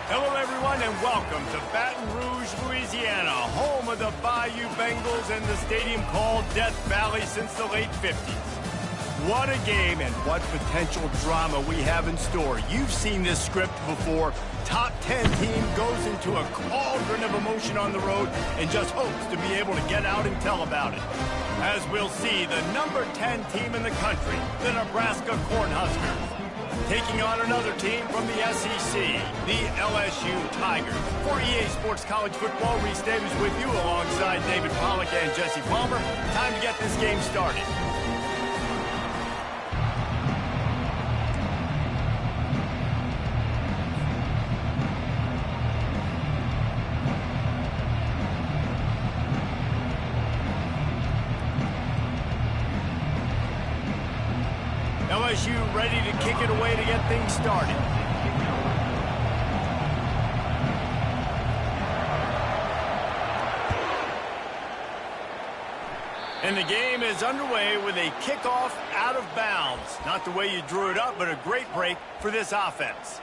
Hello, everyone, and welcome to Baton Rouge, Louisiana, home of the Bayou Bengals and the stadium called Death Valley since the late 50s. What a game and what potential drama we have in store. You've seen this script before. Top 10 team goes into a cauldron of emotion on the road and just hopes to be able to get out and tell about it. As we'll see, the number 10 team in the country, the Nebraska Cornhuskers, taking on another team from the SEC, the LSU Tigers. For EA Sports College Football, Reese Davis with you alongside David Pollack and Jesse Palmer. Time to get this game started. LSU ready to kick it away to get things started. And the game is underway with a kickoff out of bounds. Not the way you drew it up, but a great break for this offense.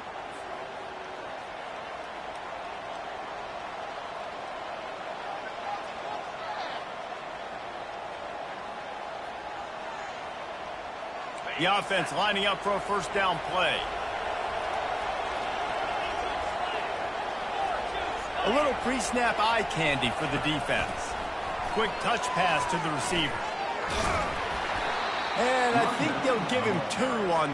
The offense lining up for a first down play. A little pre-snap eye candy for the defense. Quick touch pass to the receiver. And I think they'll give him 2 on...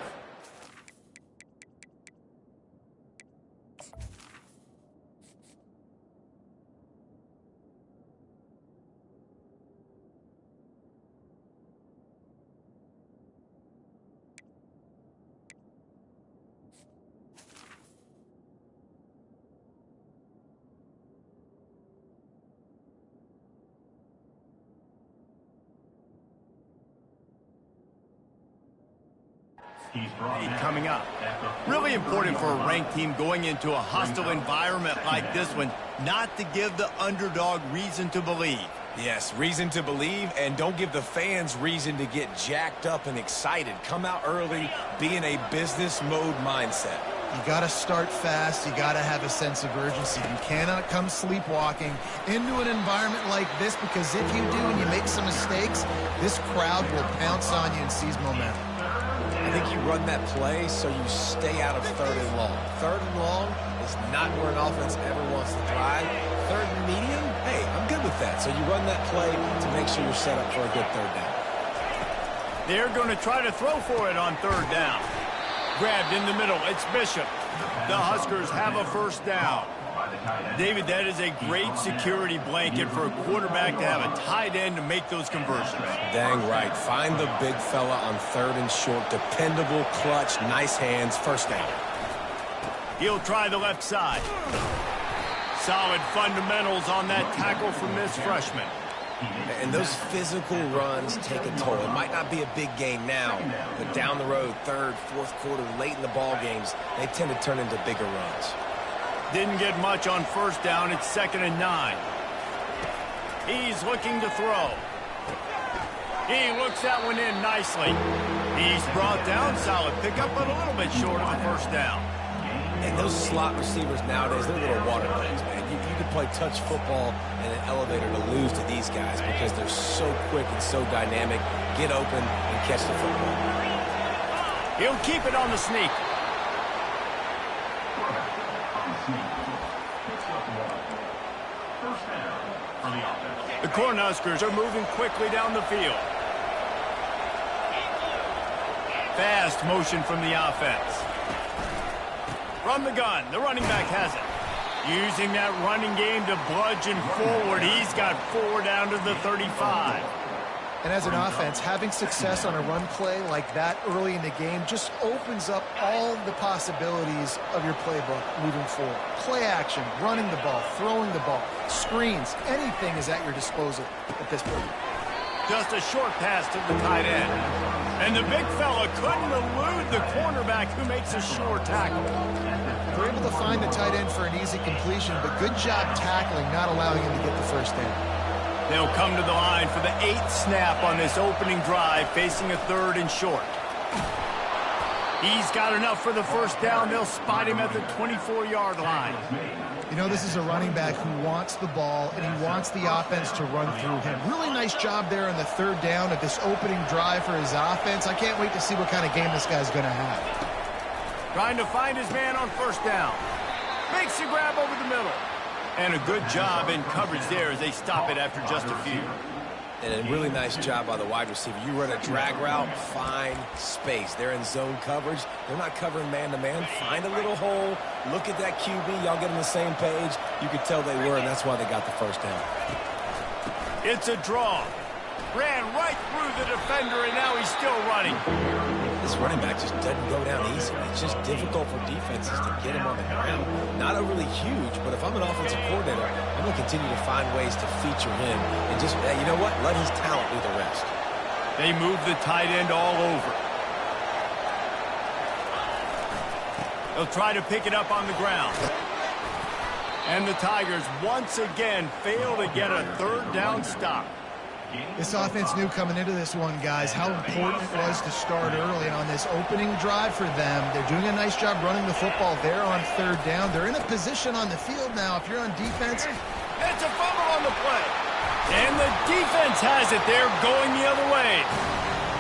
coming up. Really important for a ranked team going into a hostile environment like this one, not to give the underdog reason to believe. Yes, reason to believe, and don't give the fans reason to get jacked up and excited. Come out early, be in a business mode mindset. You got to start fast. You got to have a sense of urgency. You cannot come sleepwalking into an environment like this, because if you do and you make some mistakes, this crowd will pounce on you and seize momentum. I think you run that play so you stay out of 3rd and long. 3rd and long is not where an offense ever wants to thrive. 3rd and medium, hey, I'm good with that. So you run that play to make sure you're set up for a good 3rd down. They're going to try to throw for it on 3rd down. Grabbed in the middle, it's Bishop. The Huskers have a first down. David, that is a great security blanket for a quarterback to have a tight end to make those conversions. Dang right. Find the big fella on 3rd and short. Dependable, clutch, nice hands, first down. He'll try the left side. Solid fundamentals on that tackle from this freshman. And those physical runs take a toll. It might not be a big gain now, but down the road, 3rd, 4th quarter, late in the ball games, they tend to turn into bigger runs. Didn't get much on first down. It's 2nd and 9. He's looking to throw. He looks that one in nicely. He's brought down. Solid pickup, but a little bit short of the first down. And those slot receivers nowadays, they're little water dogs, man. You can play touch football in an elevator to lose to these guys because they're so quick and so dynamic. Get open and catch the football. He'll keep it on the sneak. The Cornhuskers are moving quickly down the field. Fast motion from the offense. From the gun, the running back has it. Using that running game to bludgeon forward. He's got 4 down to the 35. And as an offense, having success on a run play like that early in the game just opens up all the possibilities of your playbook moving forward. Play action, running the ball, throwing the ball, screens, anything is at your disposal at this point. Just a short pass to the tight end. And the big fella couldn't elude the cornerback who makes a sure tackle. They're able to find the tight end for an easy completion, but good job tackling, not allowing him to get the first down. They'll come to the line for the 8th snap on this opening drive, facing a 3rd and short. He's got enough for the first down. They'll spot him at the 24-yard line. You know, this is a running back who wants the ball, and he wants the offense to run through him. Really nice job there on the third down of this opening drive for his offense. I can't wait to see what kind of game this guy's going to have. Trying to find his man on first down. Makes the grab over the middle. And a good job in coverage there as they stop it after just a few. And a really nice job by the wide receiver. You run a drag route, find space. They're in zone coverage. They're not covering man-to-man. Find a little hole. Look at that QB. Y'all get on the same page. You could tell they were, and that's why they got the first down. It's a draw. Ran right through the defender, and now he's still running. This running back just doesn't go down easy. It's just difficult for defenses to get him on the ground. Not overly huge, but if I'm an offensive coordinator, I'm going to continue to find ways to feature him and just, you know what, let his talent do the rest. They move the tight end all over. They'll try to pick it up on the ground. And the Tigers once again fail to get a third down stop. This offense knew coming into this one, guys, how important it was to start early. And on this opening drive for them, they're doing a nice job running the football there on third down. They're in a position on the field now. If you're on defense, it's a fumble on the play. And the defense has it. They're going the other way.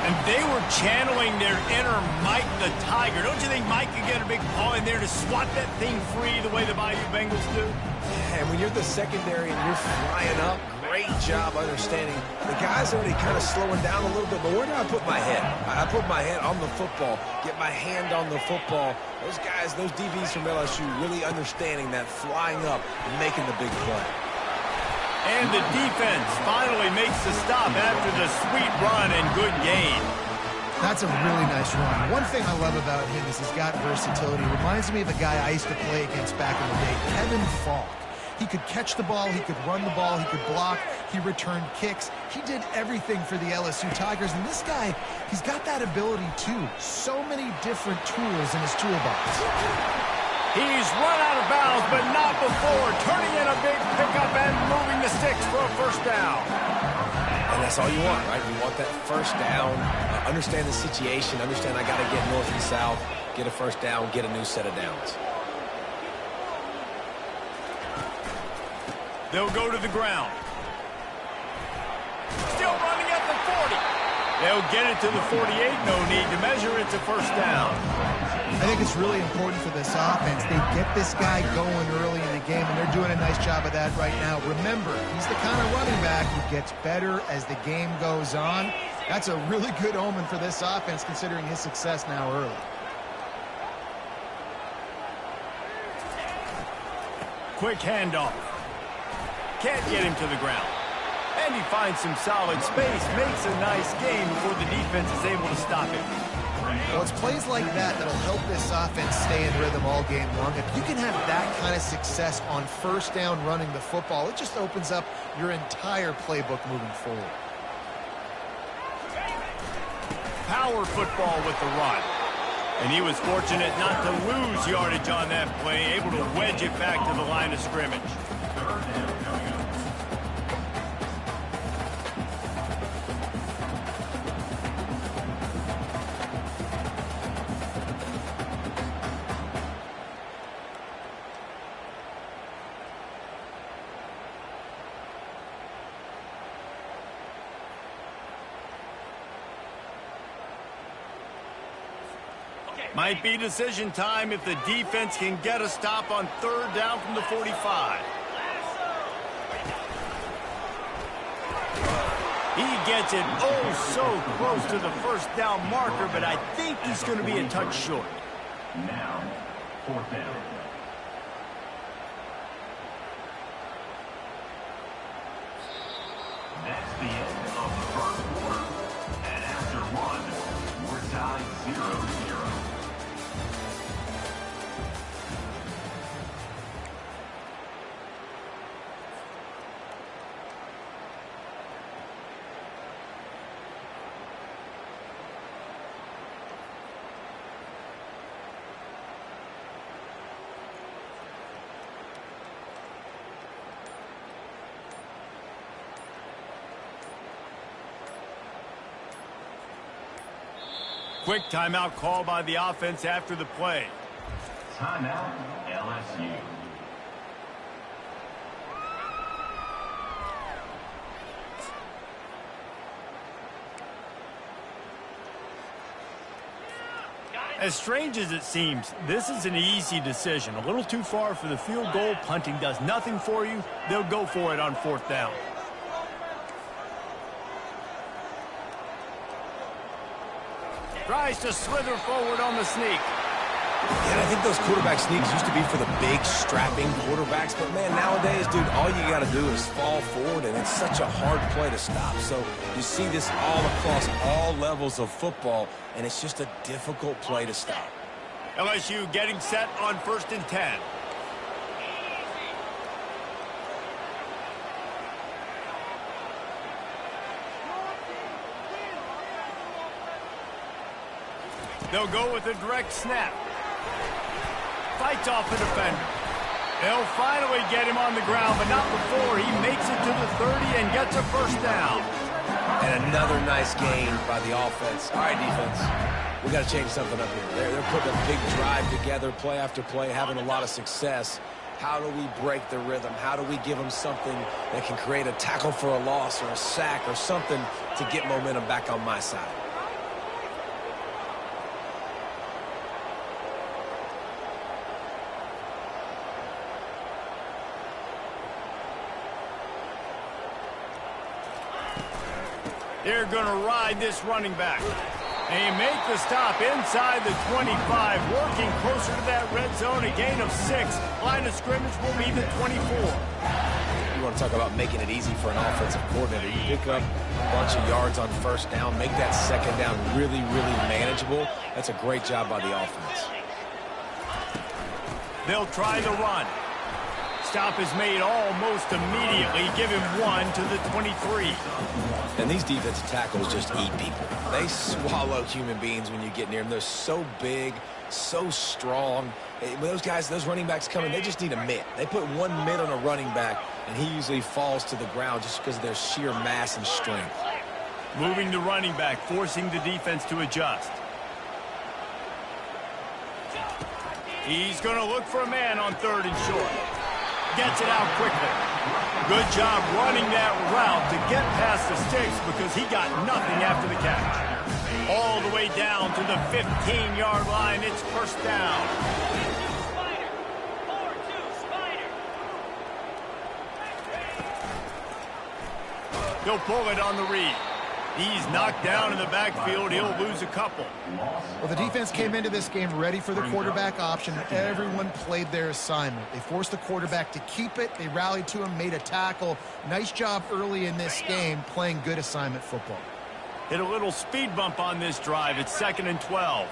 And they were channeling their inner Mike the Tiger. Don't you think Mike could get a big paw in there to swat that thing free the way the Bayou Bengals do? And when you're the secondary and you're flying up, great job understanding. The guy's already kind of slowing down a little bit, but where do I put my head? I put my head on the football, get my hand on the football. Those guys, those DBs from LSU really understanding that, flying up and making the big play. And the defense finally makes the stop after the sweet run and good gain. That's a really nice run. One thing I love about him is he's got versatility. Reminds me of a guy I used to play against back in the day, Kevin Falk. He could catch the ball, he could run the ball, he could block, he returned kicks. He did everything for the LSU Tigers, and this guy, he's got that ability too. So many different tools in his toolbox. He's run out of bounds, but not before turning in a big pickup and moving the sticks for a first down. And that's all you want, right? You want that first down, understand the situation, understand I got to get north and south, get a first down, get a new set of downs. They'll go to the ground. Still running at the 40. They'll get it to the 48. No need to measure. It's a first down. I think it's really important for this offense. They get this guy going early in the game, and they're doing a nice job of that right now. Remember, he's the kind of running back who gets better as the game goes on. That's a really good omen for this offense, considering his success now early. Quick handoff. Can't get him to the ground. And he finds some solid space, makes a nice game before the defense is able to stop him. Well, it's plays like that that'll help this offense stay in rhythm all game long. If you can have that kind of success on first down running the football, it just opens up your entire playbook moving forward. Power football with the run. And he was fortunate not to lose yardage on that play, able to wedge it back to the line of scrimmage. Might be decision time if the defense can get a stop on third down from the 45. He gets it oh so close to the first down marker, but I think he's going to be a touch short. Now, fourth down. That's the end of the first quarter. And after one, we're tied 0-0. Quick timeout call by the offense after the play. Timeout, LSU. As strange as it seems, this is an easy decision. A little too far for the field goal. Punting does nothing for you. They'll go for it on 4th down. Tries to slither forward on the sneak. Yeah, I think those quarterback sneaks used to be for the big, strapping quarterbacks. But, man, nowadays, dude, all you got to do is fall forward, and it's such a hard play to stop. So you see this all across all levels of football, and it's just a difficult play to stop. LSU getting set on 1st and 10. They'll go with a direct snap. Fights off the defender. They'll finally get him on the ground, but not before he makes it to the 30 and gets a 1st down. And another nice gain by the offense. All right, defense, we got to change something up here. They're putting a big drive together, play after play, having a lot of success. How do we break the rhythm? How do we give them something that can create a tackle for a loss or a sack or something to get momentum back on my side? They're going to ride this running back. They make the stop inside the 25, working closer to that red zone, a gain of 6. Line of scrimmage will be the 24. You want to talk about making it easy for an offensive coordinator. You pick up a bunch of yards on 1st down, make that 2nd down really, really manageable. That's a great job by the offense. They'll try the run. Stop is made almost immediately. Give him 1 to the 23. And these defensive tackles just eat people. They swallow human beings when you get near them. They're so big, so strong. When those guys, those running backs come in, they just need a mitt. They put 1 mitt on a running back, and he usually falls to the ground just because of their sheer mass and strength. Moving the running back, forcing the defense to adjust. He's going to look for a man on 3rd and short. Gets it out quickly. Good job running that route to get past the sticks because he got nothing after the catch. All the way down to the 15-yard line. It's 1st down. He'll pull it on the read. He's knocked down in the backfield. He'll lose a couple. Well, the defense came into this game ready for the quarterback option. Everyone played their assignment. They forced the quarterback to keep it. They rallied to him, made a tackle. Nice job early in this game playing good assignment football. Hit a little speed bump on this drive. It's 2nd and 12.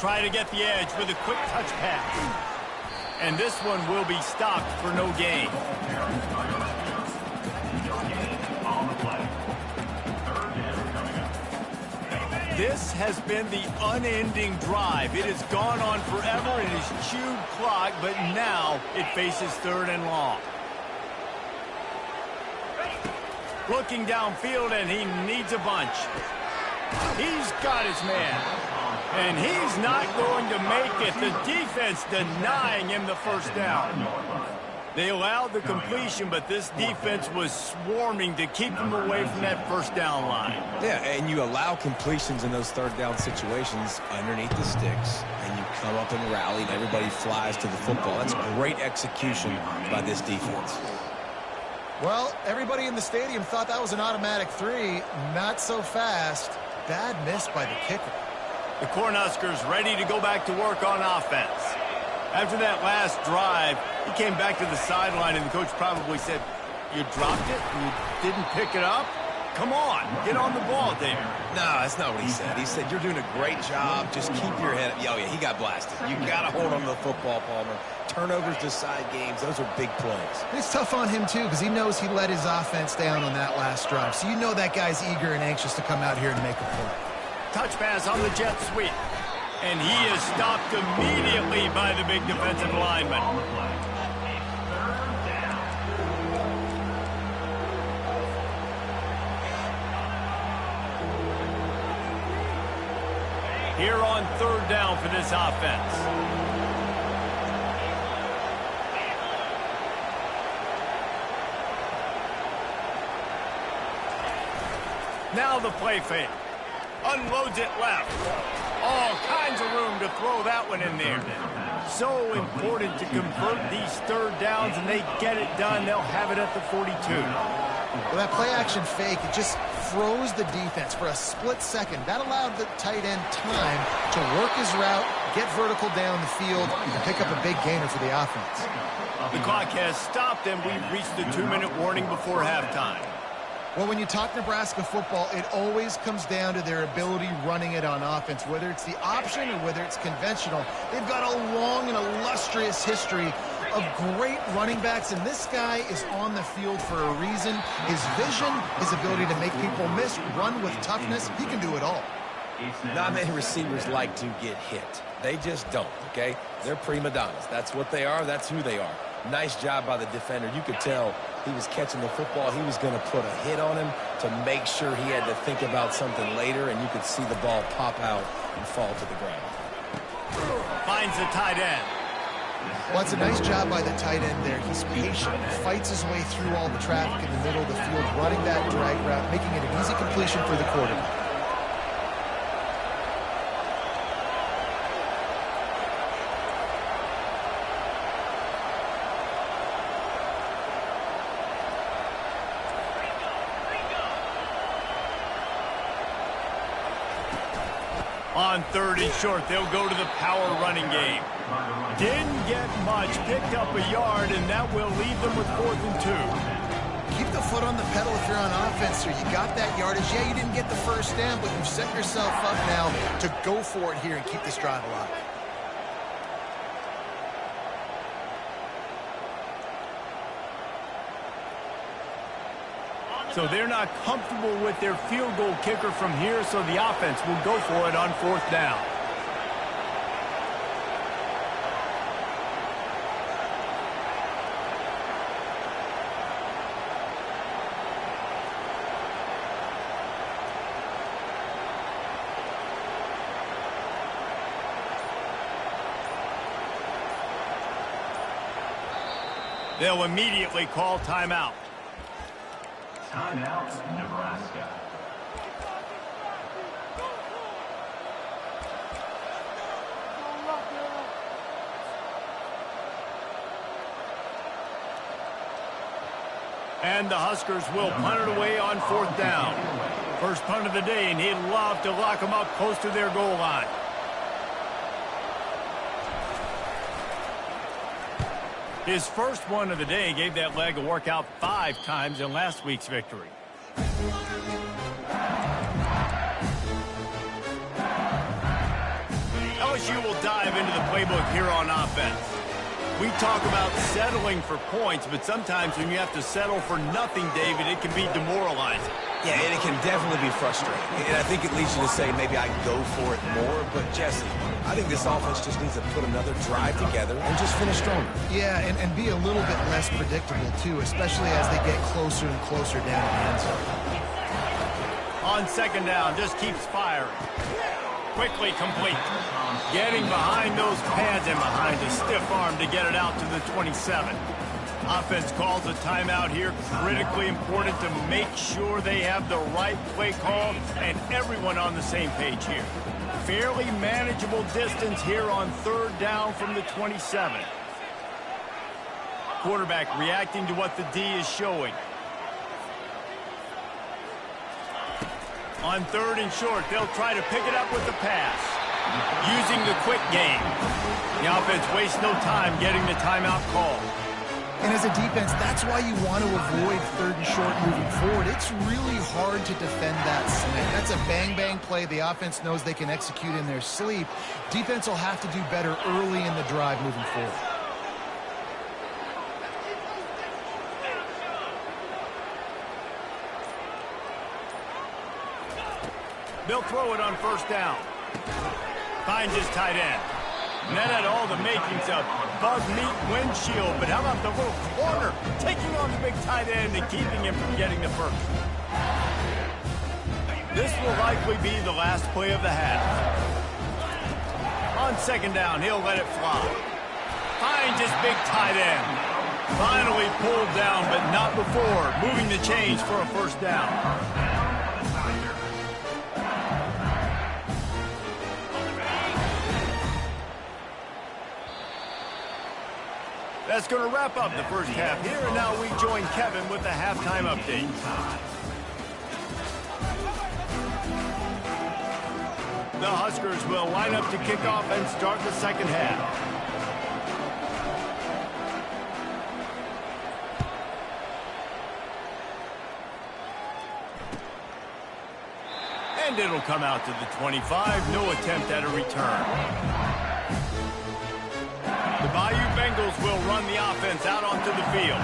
Try to get the edge with a quick touch pass. And this one will be stopped for no gain. This has been the unending drive. It has gone on forever. It has chewed clock, but now it faces 3rd and long. Looking downfield, and he needs a bunch. He's got his man. And he's not going to make it. The defense denying him the 1st down. They allowed the completion, but this defense was swarming to keep him away from that 1st down line. Yeah, and you allow completions in those 3rd down situations underneath the sticks, and you come up and rally, and everybody flies to the football. That's great execution by this defense. Well, everybody in the stadium thought that was an automatic 3. Not so fast. Bad miss by the kicker. The Cornhuskers ready to go back to work on offense. After that last drive, he came back to the sideline, and the coach probably said, "You dropped it and you didn't pick it up? Come on, get on the ball, David." No, that's not what he said. He said, "You're doing a great job. Just keep your head up." Oh, yeah, he got blasted. You got to hold on to the football, Palmer. Turnovers decide games. Those are big plays. It's tough on him, too, because he knows he let his offense down on that last drive. So you know that guy's eager and anxious to come out here and make a play. Touch pass on the jet sweep. And he is stopped immediately by the big defensive lineman. here on third down for this offense. Now the play fake. Unloads it left. All kinds of room to throw that one in there. So important to convert these third downs, and they get it done. They'll have it at the 42. Well, that play-action fake, it just froze the defense for a split second. That allowed the tight end time to work his route, get vertical down the field, and pick up a big gainer for the offense. The clock has stopped, and we've reached the 2-minute warning before halftime. Well, when you talk Nebraska football, it always comes down to their ability running it on offense, whether it's the option or whether it's conventional. They've got a long and illustrious history of great running backs, and this guy is on the field for a reason. His vision, his ability to make people miss, run with toughness, he can do it all. Not many receivers like to get hit. They just don't, okay? They're prima donnas. That's what they are. That's who they are. Nice job by the defender. You could tell he was catching the football. He was going to put a hit on him to make sure he had to think about something later, and you could see the ball pop out and fall to the ground. Finds the tight end. Well, it's a nice job by the tight end there. He's patient, fights his way through all the traffic in the middle of the field, running that drag route, making it an easy completion for the quarterback. On third and short, they'll go to the power running game. Didn't get much, picked up a yard, and that will leave them with 4th and 2. Keep the foot on the pedal if you're on offense, sir. You got that yardage. Yeah, you didn't get the first down, but you've set yourself up now to go for it here and keep this drive alive. So they're not comfortable with their field goal kicker from here, so the offense will go for it on 4th down. They'll immediately call timeout. Timeout, Nebraska. And the Huskers will punt it away on 4th down. First punt of the day, and he'd love to lock them up close to their goal line. His first one of the day gave that leg a workout 5 times in last week's victory. LSU will dive into the playbook here on offense. We talk about settling for points, but sometimes when you have to settle for nothing, David, it can be demoralizing. Yeah, and it can definitely be frustrating. And I think it leads you to say maybe I can go for it more. But, Jesse, I think this offense just needs to put another drive together and just finish stronger. Yeah, and be a little bit less predictable, too, especially as they get closer and closer down the end zone. On 2nd down, just keeps firing. Quickly complete. Getting behind those pads and behind a stiff arm to get it out to the 27. Offense calls a timeout here. Critically important to make sure they have the right play call and everyone on the same page here. Fairly manageable distance here on 3rd down from the 27. Quarterback reacting to what the D is showing. On 3rd and short, they'll try to pick it up with the pass. Using the quick game. The offense wastes no time getting the timeout call. And as a defense, that's why you want to avoid 3rd and short moving forward. It's really hard to defend that slant. That's a bang-bang play the offense knows they can execute in their sleep. Defense will have to do better early in the drive moving forward. They'll throw it on 1st down. Finds his tight end. And that had all the makings of bug meat windshield, but how about the little corner taking on the big tight end and keeping him from getting the first? This will likely be the last play of the half. On second down, he'll let it fly. Finds his big tight end. Finally pulled down, but not before moving the chains for a first down. That's going to wrap up the first half here, and now we join Kevin with the halftime update. The Huskers will line up to kick off and start the second half. And it'll come out to the 25. No attempt at a return. The Bayou Bengals will run the offense out onto the field.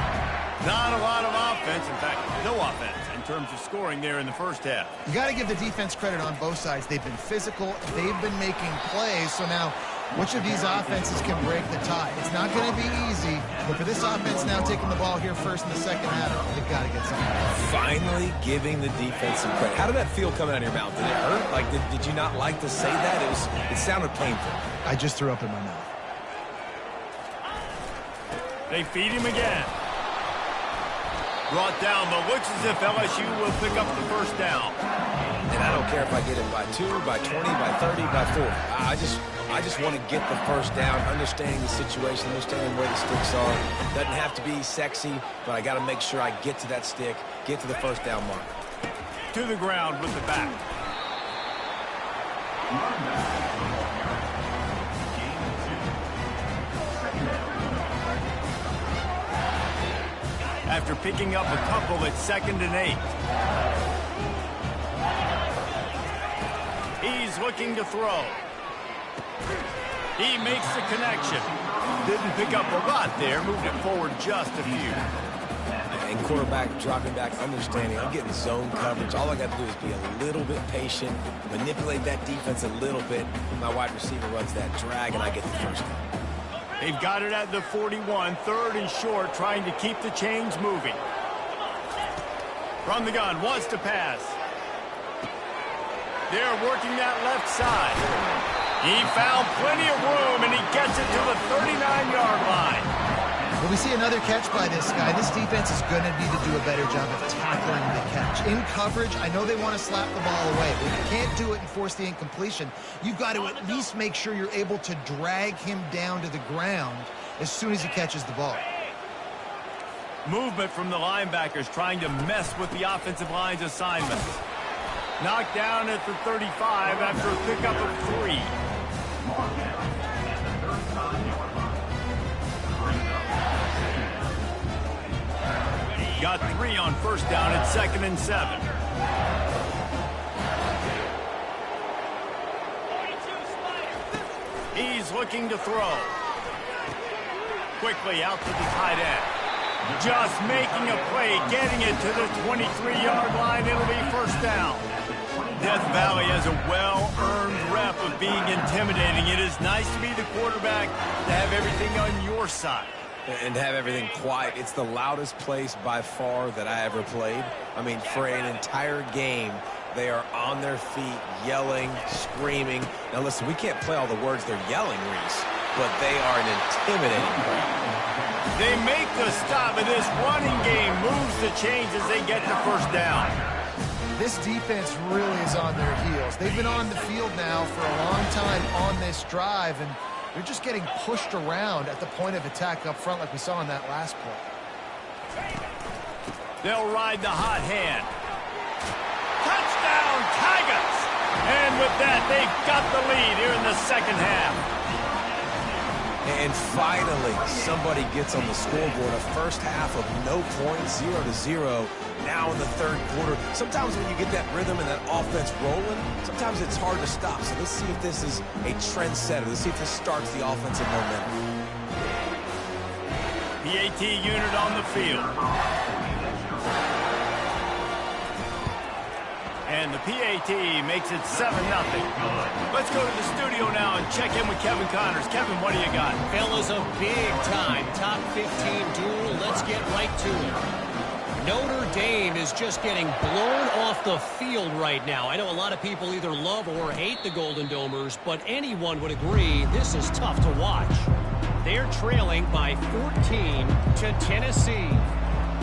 Not a lot of offense. In fact, no offense in terms of scoring there in the first half. You got to give the defense credit on both sides. They've been physical. They've been making plays. So now, which of these offenses can break the tie? It's not going to be easy, but for this offense now taking the ball here first in the second half, they've got to get something. Finally giving the defense some credit. How did that feel coming out of your mouth? Did it hurt? Like, did you not like to say that? It sounded painful. I just threw up in my mouth. They feed him again. Brought down, but looks as if LSU will pick up the first down. And I don't care if I get it by 2, by 20, by 30, by 40. I just want to get the first down, understanding the situation, understanding where the sticks are. Doesn't have to be sexy, but I got to make sure I get to that stick, get to the first down mark. To the ground with the back. After picking up a couple at 2nd and 8. He's looking to throw. He makes the connection. Didn't pick up a lot there, moved it forward just a few. And quarterback dropping back, understanding I'm getting zone coverage. All I got to do is be a little bit patient, manipulate that defense a little bit. My wide receiver runs that drag, and I get the first down. They've got it at the 41, 3rd and short, trying to keep the chains moving. From the gun, wants to pass. They're working that left side. He found plenty of room, and he gets it to the 39-yard line. When we see another catch by this guy, this defense is going to need to do a better job of tackling the catch. In coverage, I know they want to slap the ball away, but if you can't do it and force the incompletion, you've got to at least make sure you're able to drag him down to the ground as soon as he catches the ball. Movement from the linebackers trying to mess with the offensive line's assignments. Knocked down at the 35 after a pickup of 3. Got 3 on first down at 2nd and 7. He's looking to throw. Quickly out to the tight end. Just making a play, getting it to the 23-yard line. It'll be first down. Death Valley has a well-earned rep of being intimidating. It is nice to be the quarterback, to have everything on your side. And have everything quiet. It's the loudest place by far that I ever played. I mean, for an entire game, they are on their feet, yelling, screaming. Now, listen, we can't play all the words they're yelling, Reese, but they are an intimidating crowd. They make the stop, and this running game moves the chains as they get the first down. This defense really is on their heels. They've been on the field now for a long time on this drive, and they're just getting pushed around at the point of attack up front like we saw in that last play. They'll ride the hot hand. Touchdown, Tigers! And with that, they've got the lead here in the second half. And finally, somebody gets on the scoreboard. A first half of no points, 0-0. Now in the third quarter. Sometimes when you get that rhythm and that offense rolling, sometimes it's hard to stop. So let's see if this is a trendsetter. Let's see if this starts the offensive momentum. PAT unit on the field. And the PAT makes it 7-0. Let's go to the studio now and check in with Kevin Connors. Kevin, what do you got? Fellas, a big time top 15 duel. Let's get right to it. Notre Dame is just getting blown off the field right now. I know a lot of people either love or hate the Golden Domers, but anyone would agree this is tough to watch. They're trailing by 14 to Tennessee.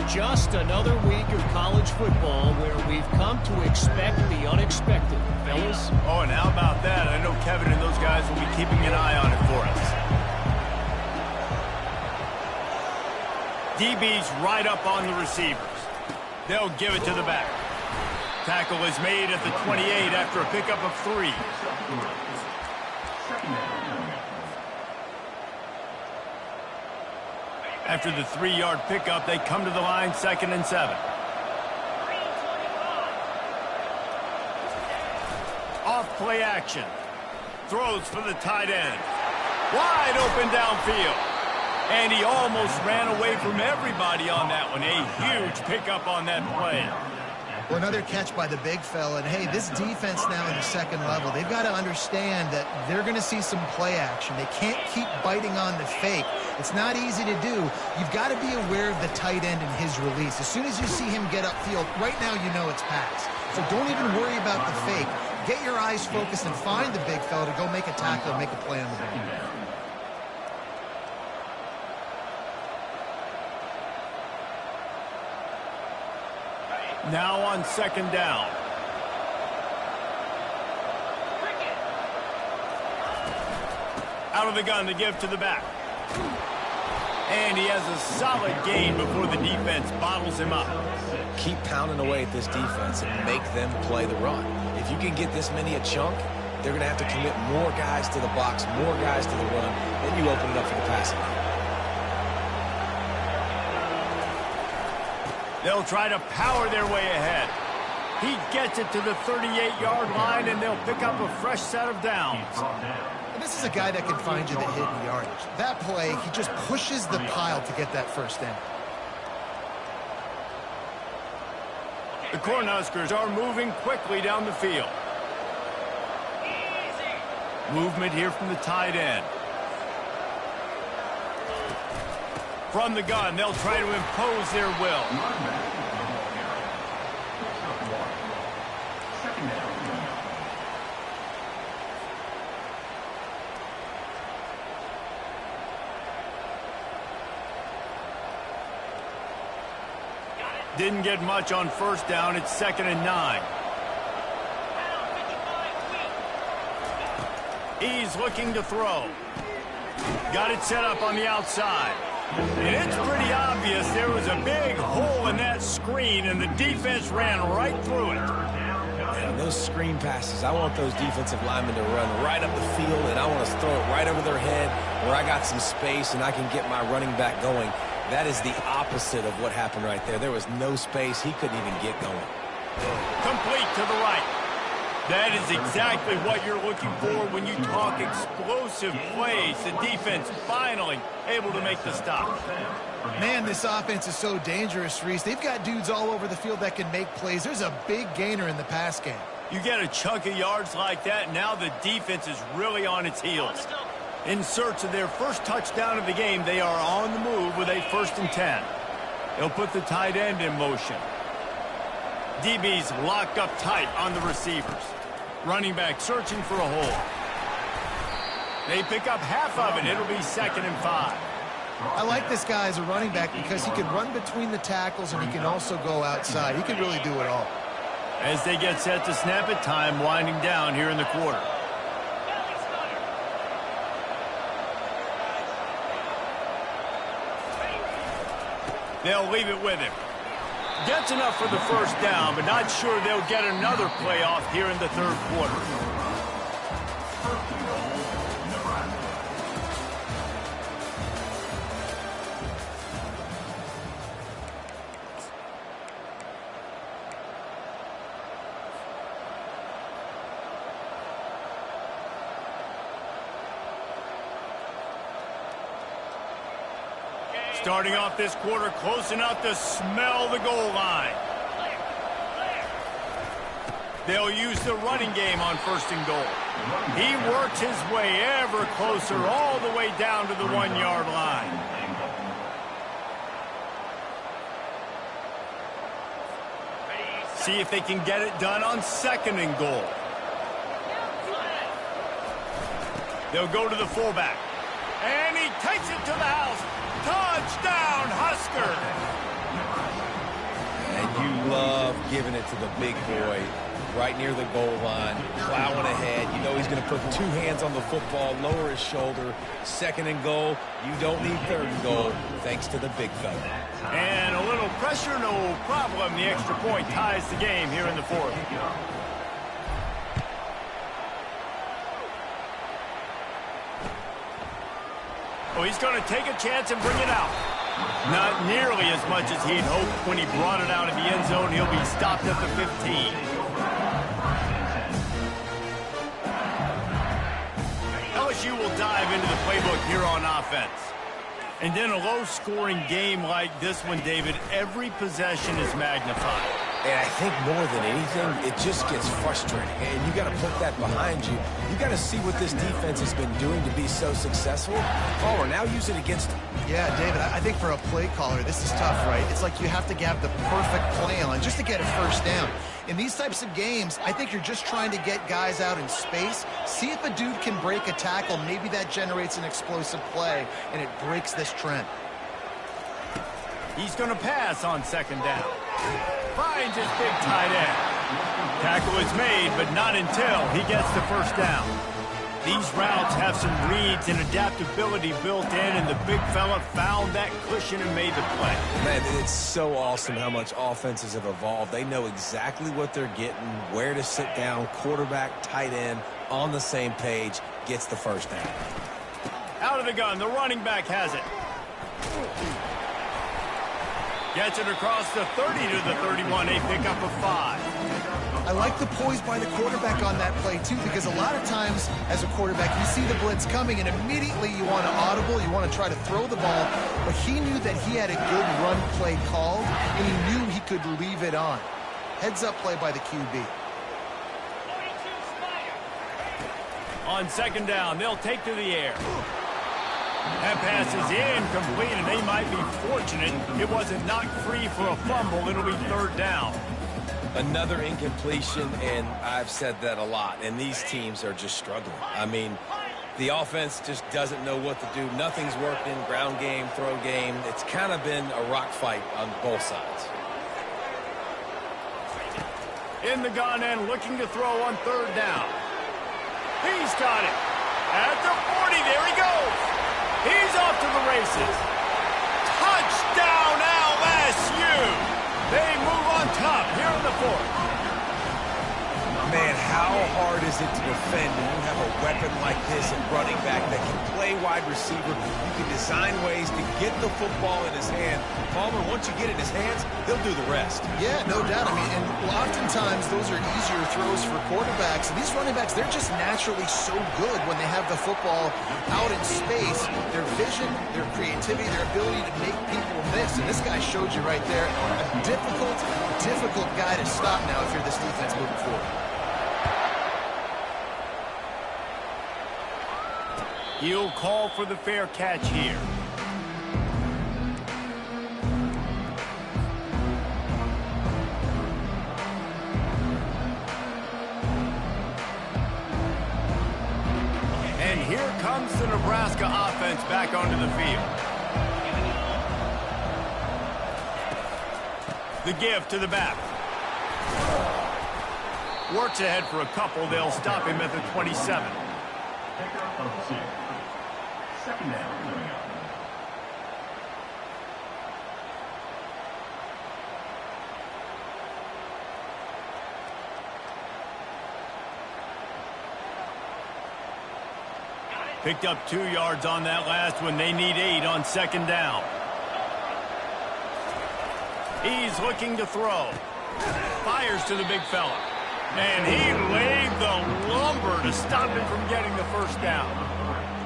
Just another week of college football where we've come to expect the unexpected, fellas. Oh, and how about that? I know Kevin and those guys will be keeping an eye on it for us. DB's right up on the receivers. They'll give it to the back. Tackle is made at the 28 after a pickup of 3. After the 3-yard pickup, they come to the line, 2nd and 7. Off play action. Throws for the tight end. Wide open downfield. And he almost ran away from everybody on that one. A huge pickup on that play. Well, another catch by the big fella. And, hey, this defense now in the second level, they've got to understand that they're going to see some play action. They can't keep biting on the fake. It's not easy to do. You've got to be aware of the tight end and his release. As soon as you see him get upfield, right now you know it's pass. So don't even worry about the fake. Get your eyes focused and find the big fella to go make a tackle and make a play on the ball. Now on 2nd down. Out of the gun to give to the back. And he has a solid gain before the defense bottles him up. Keep pounding away at this defense and make them play the run. If you can get this many a chunk, they're going to have to commit more guys to the box, more guys to the run. Then you open it up for the passing game. They'll try to power their way ahead. He gets it to the 38-yard line, and they'll pick up a fresh set of downs. And this is a guy that can find you the hidden yardage. That play, he just pushes the pile to get that first down. The Cornhuskers are moving quickly down the field. Movement here from the tight end. From the gun, they'll try to impose their will. Didn't get much on 1st down. It's 2nd and 9. He's looking to throw. Got it set up on the outside. And it's pretty obvious there was a big hole in that screen, and the defense ran right through it. And those screen passes, I want those defensive linemen to run right up the field, and I want to throw it right over their head where I got some space and I can get my running back going. That is the opposite of what happened right there. There was no space. He couldn't even get going. Complete to the right. That is exactly what you're looking for when you talk explosive plays. The defense finally able to make the stop. Man, this offense is so dangerous, Reese. They've got dudes all over the field that can make plays. There's a big gainer in the pass game. You get a chunk of yards like that, now the defense is really on its heels. In search of their first touchdown of the game, they are on the move with a 1st and 10. They'll put the tight end in motion. DB's locked up tight on the receivers. Running back searching for a hole. They pick up half of it. It'll be 2nd and 5. I like this guy as a running back because he can run between the tackles and he can also go outside. He can really do it all. As they get set to snap it, time winding down here in the quarter. They'll leave it with him. Gets enough for the 1st down, but not sure they'll get another play off here in the 3rd quarter. Starting off this quarter close enough to smell the goal line. They'll use the running game on 1st and goal. He works his way ever closer all the way down to the 1-yard line. See if they can get it done on 2nd and goal. They'll go to the fullback. And he takes it to the house. Touchdown, Husker! And you love giving it to the big boy right near the goal line, plowing ahead. You know he's going to put 2 hands on the football, lower his shoulder. 2nd and goal. You don't need 3rd and goal, thanks to the big fella. And a little pressure, no problem. The extra point ties the game here in the 4th. Oh, he's going to take a chance and bring it out. Not nearly as much as he'd hoped when he brought it out of the end zone. He'll be stopped at the 15. LSU will dive into the playbook here on offense. And in a low-scoring game like this one, David, every possession is magnified. And I think more than anything, it just gets frustrating. And you got to put that behind you. You got to see what this defense has been doing to be so successful. Caller, now use it against them. Yeah, David, I think for a play caller, this is tough, right? It's like you have to have the perfect play on just to get a first down. In these types of games, I think you're just trying to get guys out in space, see if a dude can break a tackle. Maybe that generates an explosive play, and it breaks this trend. He's going to pass on 2nd down. Finds his big tight end. Tackle is made, but not until he gets the first down. These routes have some reads and adaptability built in, and the big fella found that cushion and made the play. Man, it's so awesome how much offenses have evolved. They know exactly what they're getting, where to sit down, quarterback, tight end, on the same page, gets the first down. Out of the gun, the running back has it. Gets it across the 30 to the 31, a pickup of 5. I like the poise by the quarterback on that play, too, because a lot of times as a quarterback, you see the blitz coming, and immediately you want to audible, you want to try to throw the ball, but he knew that he had a good run play called, and he knew he could leave it on. Heads-up play by the QB. On 2nd down, they'll take to the air. That pass is incomplete, and they might be fortunate it wasn't knocked free for a fumble. It'll be 3rd down. Another incompletion, and I've said that a lot, and these teams are just struggling. I mean, the offense just doesn't know what to do. Nothing's working, ground game, throw game. It's kind of been a rock fight on both sides. In the gun and looking to throw on 3rd down. He's got it. At the 40, there he goes. He's off to the races. Touchdown, LSU! They move on top here in the 4th. Man, how hard is it to defend when you have a weapon like this at running back that can play wide receiver? You can design ways to get the football in his hand. Palmer, once you get it in his hands, he'll do the rest. Yeah, no doubt. I mean, and oftentimes those are easier throws for quarterbacks. And these running backs, they're just naturally so good when they have the football out in space. Their vision, their creativity, their ability to make people miss. And this guy showed you right there, a difficult guy to stop now if you're this defense moving forward. He'll call for the fair catch here. And here comes the Nebraska offense back onto the field. The give to the back. Works ahead for a couple. They'll stop him at the 27. Pickup of 6. 2nd down coming up. Picked up 2 yards on that last one. They need 8 on 2nd down. He's looking to throw. Fires to the big fella. And he laid the lumber to stop him from getting the first down.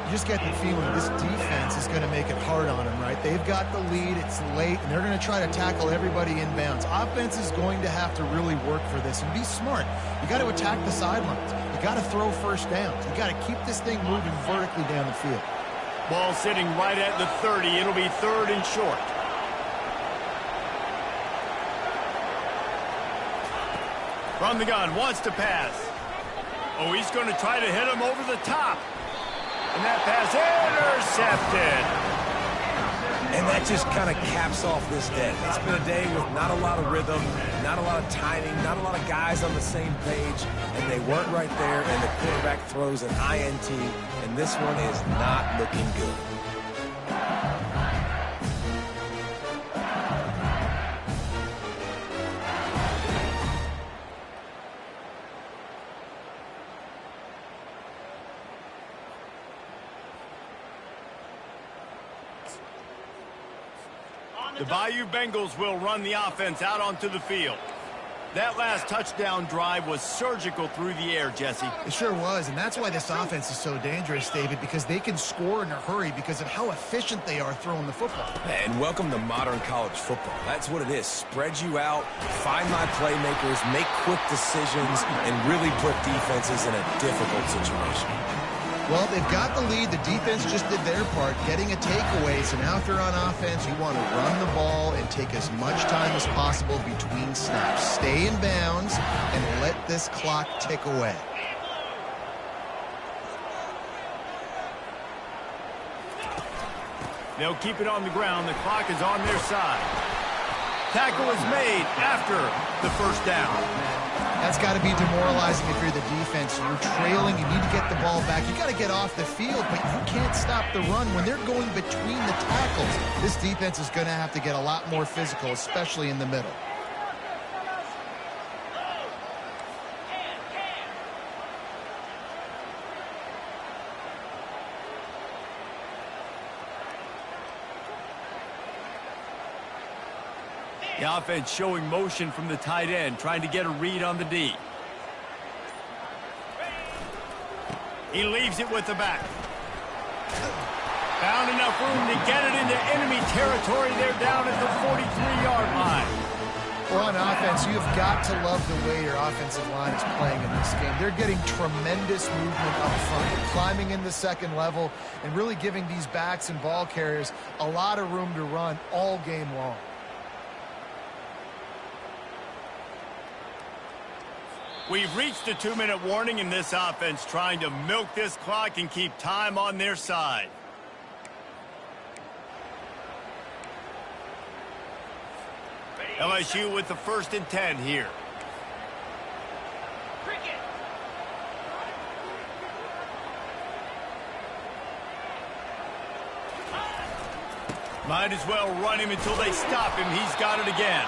You just get the feeling this defense is going to make it hard on them, right? They've got the lead, it's late, and they're going to try to tackle everybody inbounds. Offense is going to have to really work for this and be smart. You got to attack the sidelines. You got to throw first downs. You got to keep this thing moving vertically down the field. Ball sitting right at the 30. It'll be 3rd and short. From the gun, wants to pass. Oh, he's going to try to hit him over the top. And that pass intercepted. And that just kind of caps off this day. It's been a day with not a lot of rhythm, not a lot of timing, not a lot of guys on the same page, and they weren't right there, and the quarterback throws an INT, and this one is not looking good. The Bayou Bengals will run the offense out onto the field. That last touchdown drive was surgical through the air, Jesse. It sure was, and that's why this offense is so dangerous, David, because they can score in a hurry because of how efficient they are throwing the football. And welcome to modern college football. That's what it is. Spread you out, find my playmakers, make quick decisions, and really put defenses in a difficult situation. Well, they've got the lead. The defense just did their part, getting a takeaway. So now if you're on offense, you want to run the ball and take as much time as possible between snaps. Stay in bounds and let this clock tick away. They'll keep it on the ground. The clock is on their side. Tackle is made after the first down. That's got to be demoralizing if you're the defense. You're trailing. You need to get the ball back. You got to get off the field, but you can't stop the run when they're going between the tackles. This defense is going to have to get a lot more physical, especially in the middle. The offense showing motion from the tight end, trying to get a read on the D. He leaves it with the back. Found enough room to get it into enemy territory. They're down at the 43-yard line. Well, on offense, you've got to love the way your offensive line is playing in this game. They're getting tremendous movement up front, climbing in the second level, and really giving these backs and ball carriers a lot of room to run all game long. We've reached the 2-minute warning in this offense, trying to milk this clock and keep time on their side. LSU with the 1st and 10 here. Might as well run him until they stop him. He's got it again.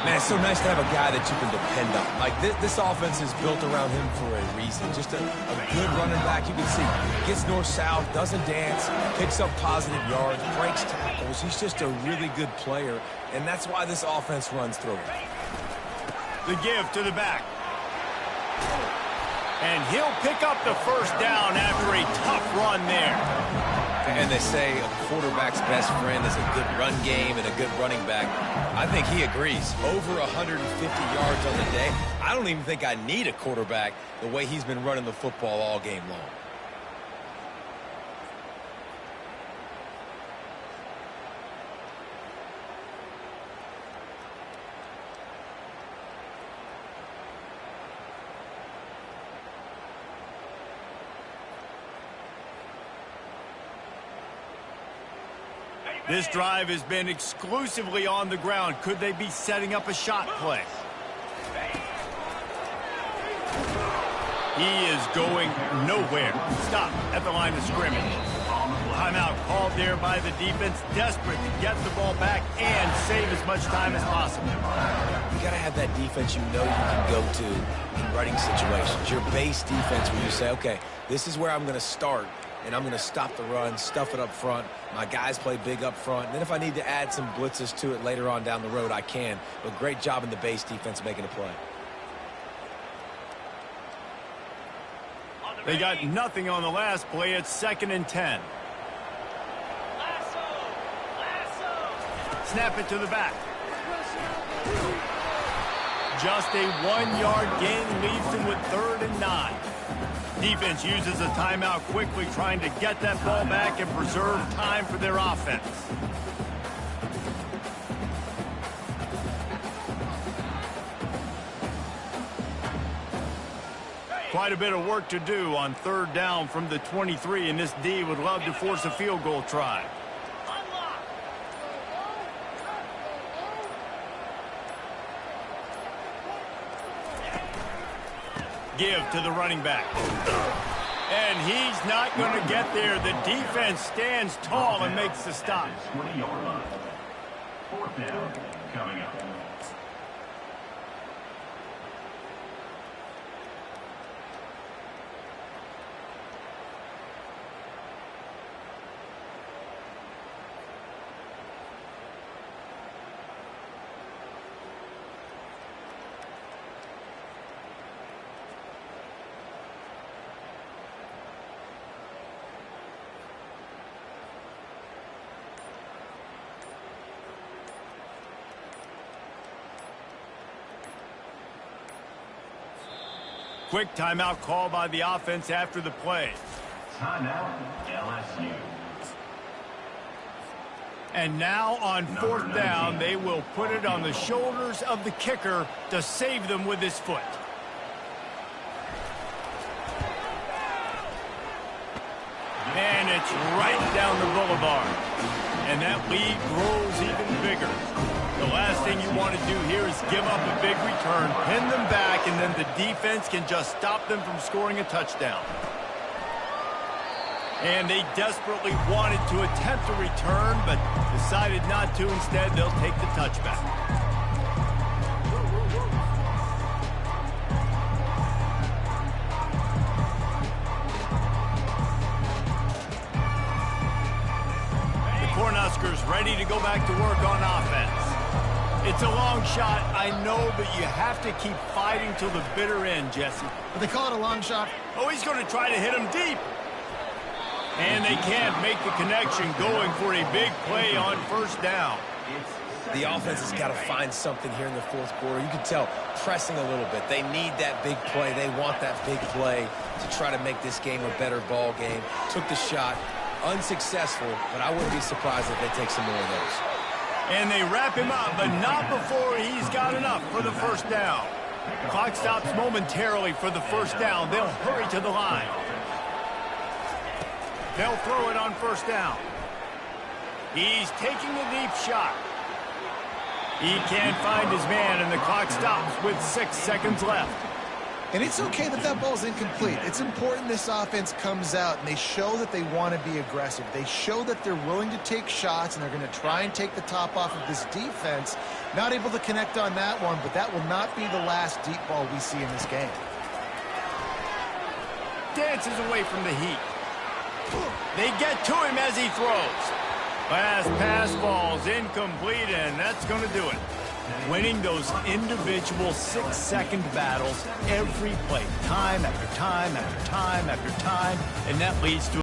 Man, it's so nice to have a guy that you can depend on. Like, this offense is built around him for a reason. Just a good running back. You can see, gets north-south, doesn't dance, picks up positive yards, breaks tackles. He's just a really good player, and that's why this offense runs through him. The give to the back. And he'll pick up the first down after a tough run there. And they say a quarterback's best friend is a good run game and a good running back. I think he agrees. Over 150 yards on the day. I don't even think I need a quarterback the way he's been running the football all game long. This drive has been exclusively on the ground. Could they be setting up a shot play? He is going nowhere. Stop at the line of scrimmage. Timeout called there by the defense, desperate to get the ball back and save as much time as possible. You got to have that defense you know you can go to in running situations. Your base defense where you say, okay, this is where I'm going to start, and I'm going to stop the run, stuff it up front. My guys play big up front. And then if I need to add some blitzes to it later on down the road, I can. But great job in the base defense making a play. They got nothing on the last play. It's 2nd and 10. Snap it to the back. Just a 1-yard gain leaves him with 3rd and 9. Defense uses a timeout quickly, trying to get that ball back and preserve time for their offense. Quite a bit of work to do on third down from the 23, and this D would love to force a field goal try. Give to the running back. And he's not going to get there. The defense stands tall and makes the stop. 20-yard line. Fourth down coming up. Quick timeout call by the offense after the play. Timeout, LSU. And now on fourth down, they will put it on the shoulders of the kicker to save them with his foot. And it's right down the boulevard. And that lead grows even bigger. The last thing you want to do here is give up a big return, pin them back, and then the defense can just stop them from scoring a touchdown. And they desperately wanted to attempt a return, but decided not to. Instead, they'll take the touchback. The Cornhuskers ready to go back to work on offense. It's a long shot, I know, but you have to keep fighting till the bitter end, Jesse. But they call it a long shot. Oh, he's going to try to hit him deep. And they can't make the connection, going for a big play on first down. The offense has got to find something here in the fourth quarter. You can tell pressing a little bit. They need that big play. They want that big play to try to make this game a better ball game. Took the shot, unsuccessful, but I wouldn't be surprised if they take some more of those. And they wrap him up, but not before he's got enough for the first down. Clock stops momentarily for the first down. They'll hurry to the line. They'll throw it on first down. He's taking a deep shot. He can't find his man, and the clock stops with 6 seconds left. And it's okay that that ball's incomplete. It's important this offense comes out and they show that they want to be aggressive. They show that they're willing to take shots and they're going to try and take the top off of this defense. Not able to connect on that one, but that will not be the last deep ball we see in this game. Dances away from the heat. They get to him as he throws. Last pass falls incomplete, and that's going to do it. Winning those individual 6-second battles every play, time after time after time after time, and that leads to